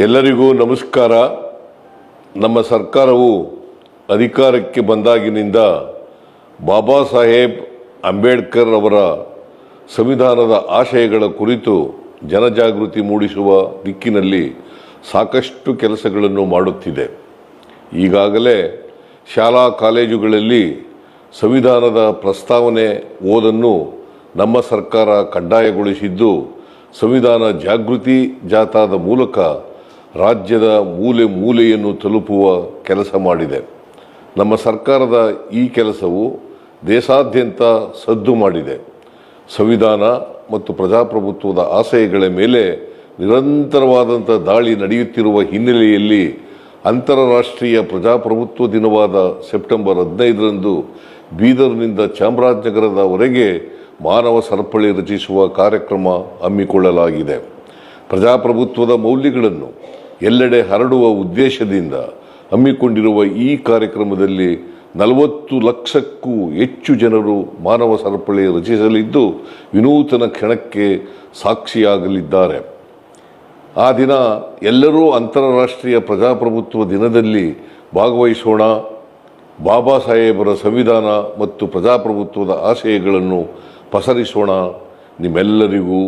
ಎಲ್ಲರಿಗೂ ನಮಸ್ಕಾರ. ನಮ್ಮ ಸರ್ಕಾರವು ಅಧಿಕಾರಕ್ಕೆ ಬಂದಾಗಿನಿಂದ ಬಾಬಾ ಸಾಹೇಬ್ ಅಂಬೇಡ್ಕರ್ ಅವರ ಸಂವಿಧಾನದ ಆಶಯಗಳ ಕುರಿತು ಜನಜಾಗೃತಿ ಮೂಡಿಸುವ ದಿಕ್ಕಿನಲ್ಲಿ ಸಾಕಷ್ಟು ಕೆಲಸಗಳನ್ನು ಮಾಡುತ್ತಿದೆ. ಈಗಾಗಲೇ ಶಾಲಾ ಕಾಲೇಜುಗಳಲ್ಲಿ ಸಂವಿಧಾನದ ಪ್ರಸ್ತಾವನೆ ಓದನ್ನು ನಮ್ಮ ಸರ್ಕಾರ ಕಡ್ಡಾಯಗೊಳಿಸಿದ್ದು, ಸಂವಿಧಾನ ಜಾಗೃತಿ ಜಾಥಾದ ಮೂಲಕ ರಾಜ್ಯದ ಮೂಲೆ ಮೂಲೆಯನ್ನು ತಲುಪುವ ಕೆಲಸ ಮಾಡಿದೆ. ನಮ್ಮ ಸರ್ಕಾರದ ಈ ಕೆಲಸವು ದೇಶಾದ್ಯಂತ ಸದ್ದು ಮಾಡಿದೆ. ಸಂವಿಧಾನ ಮತ್ತು ಪ್ರಜಾಪ್ರಭುತ್ವದ ಆಶಯಗಳ ಮೇಲೆ ನಿರಂತರವಾದಂಥ ದಾಳಿ ನಡೆಯುತ್ತಿರುವ ಹಿನ್ನೆಲೆಯಲ್ಲಿ ಅಂತಾರಾಷ್ಟ್ರೀಯ ಪ್ರಜಾಪ್ರಭುತ್ವ ದಿನವಾದ ಸೆಪ್ಟೆಂಬರ್ 15ರಂದು ಬೀದರ್ನಿಂದ ಚಾಮರಾಜನಗರದವರೆಗೆ ಮಾನವ ಸರಪಳಿ ರಚಿಸುವ ಕಾರ್ಯಕ್ರಮ ಹಮ್ಮಿಕೊಳ್ಳಲಾಗಿದೆ. ಪ್ರಜಾಪ್ರಭುತ್ವದ ಮೌಲ್ಯಗಳನ್ನು ಎಲ್ಲೆಡೆ ಹರಡುವ ಉದ್ದೇಶದಿಂದ ಹಮ್ಮಿಕೊಂಡಿರುವ ಈ ಕಾರ್ಯಕ್ರಮದಲ್ಲಿ 40 ಲಕ್ಷಕ್ಕೂ ಹೆಚ್ಚು ಜನರು ಮಾನವ ಸರಪಳಿ ರಚಿಸಲಿದ್ದು, ವಿನೂತನ ಕ್ಷಣಕ್ಕೆ ಸಾಕ್ಷಿಯಾಗಲಿದ್ದಾರೆ. ಆ ದಿನ ಎಲ್ಲರೂ ಅಂತಾರಾಷ್ಟ್ರೀಯ ಪ್ರಜಾಪ್ರಭುತ್ವ ದಿನದಲ್ಲಿ ಭಾಗವಹಿಸೋಣ. ಬಾಬಾ ಸಾಹೇಬರ ಸಂವಿಧಾನ ಮತ್ತು ಪ್ರಜಾಪ್ರಭುತ್ವದ ಆಶಯಗಳನ್ನು ಪಸರಿಸೋಣ. ನಿಮ್ಮೆಲ್ಲರಿಗೂ